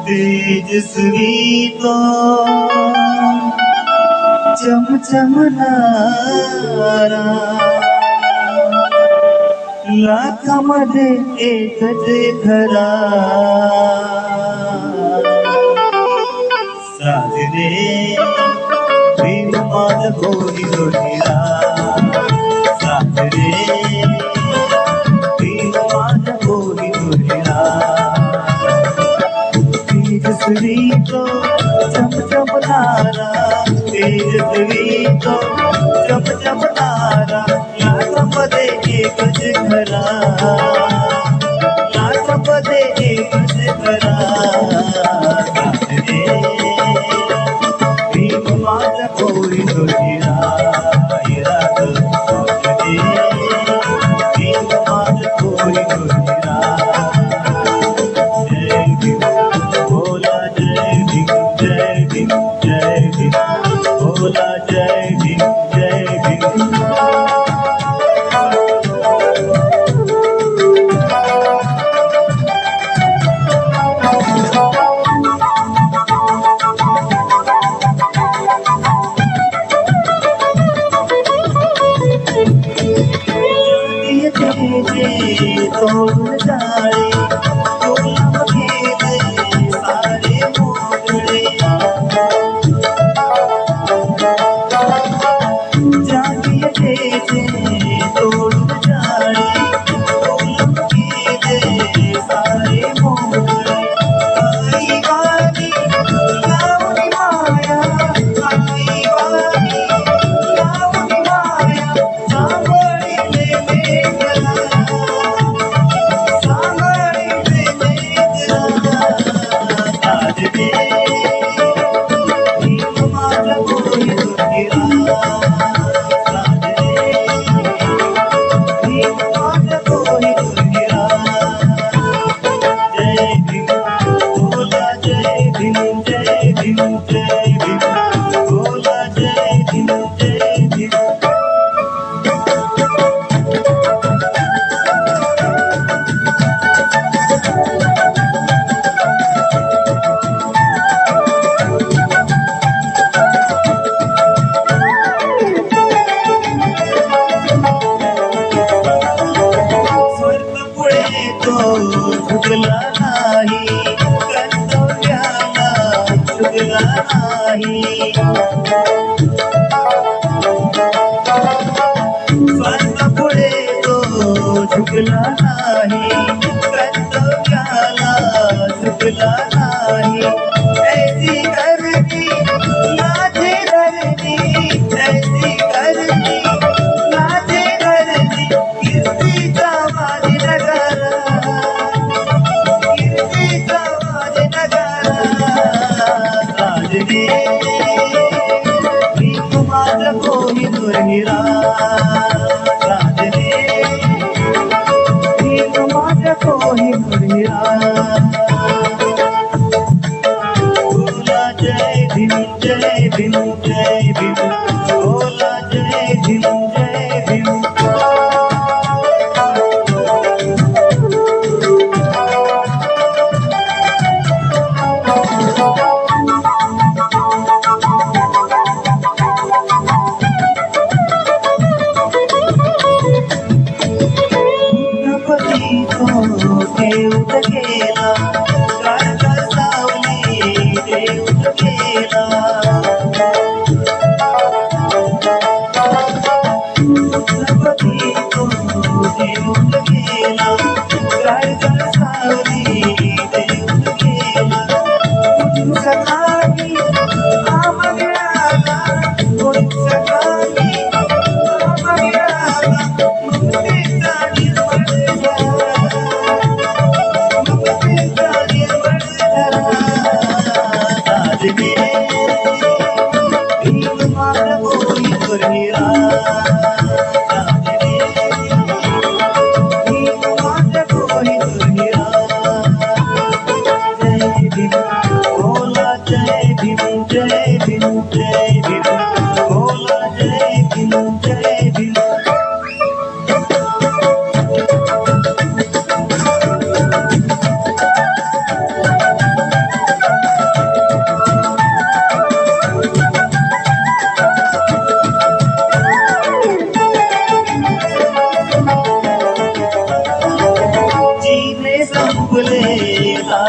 तेजस्वी तो चमचमणारा, लाखामध्ये एकच खरा, साजरे प्रेम माझ कोणी जोडीला, साजरे प्रेम माझ कोणी जोडीला. तेजस्वी तो चमचमणारा, तेजस्वी तो चमचमणारा, लाखामध्ये एकच खरा, लाखामध्ये एकच खरा, साजरे प्रेम माझ कोणी जोडीला, राग साजरे प्रेम माझ कोणी जोडीला. तोडून जाळे गुलाब गेले सारे मोगळे, जागी येते तोडून जाळे गुलाब गेले सारे मोगळे. आई वाणी लावणी माया, आई वाणी लावणी माया, सांभाळीले मेघना, चुकला नाही कर्तव्याला, चुकला नाही, स्वार्थ पुढे तो चुकला नाही, कर्तव्याला चुकला नाही. ऐसी करनी लाजे धरनी, ऐसी करनी लाजे धरनी, कीर्तीचा माझी नगारा, कीर्तीचा माझी नगारा, साजरे प्रेम माझ कोणी दुर्मिरा, साजरे प्रेम माझ कोणी दुर्मिरा. बोला जय भीम जय भीम जय भीम, बोला जय भीम जय भीम. देऊत गेला कारका सावली, देऊत गेला गणपती तो, देऊत गेला कारका सावली, देऊत गेला. सकाळी आम मिळाला, सकाळी आम मिळाला, मुक्तीचा निर्मळ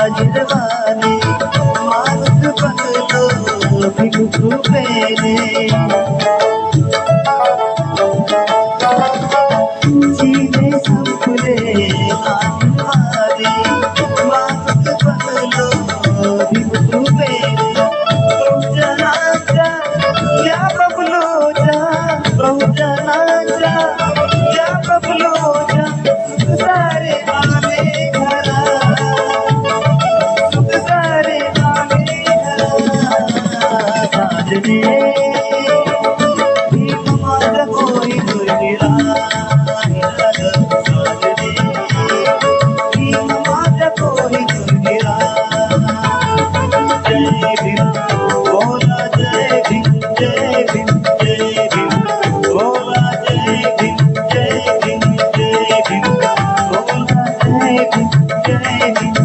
लाजिरवाने माणूस बनलो भीम कृपेने जीवे संपले लाजिरवाने माणूस बनलो भीम कृपेने बहुजनाच्या या बबलूच्या बहुजनाच्या या बबलूच्या सुख सारे आले घरा सुख सारे आले घरा साजने भीम माझा कोई दुर्गिरा साजने भीम माझा कोई दुर्गिरा जय भीम बोला जय भीम जय भीम जय भीम बोला जय भीम जय भीम जय भीम बोला जय भीम जय भीम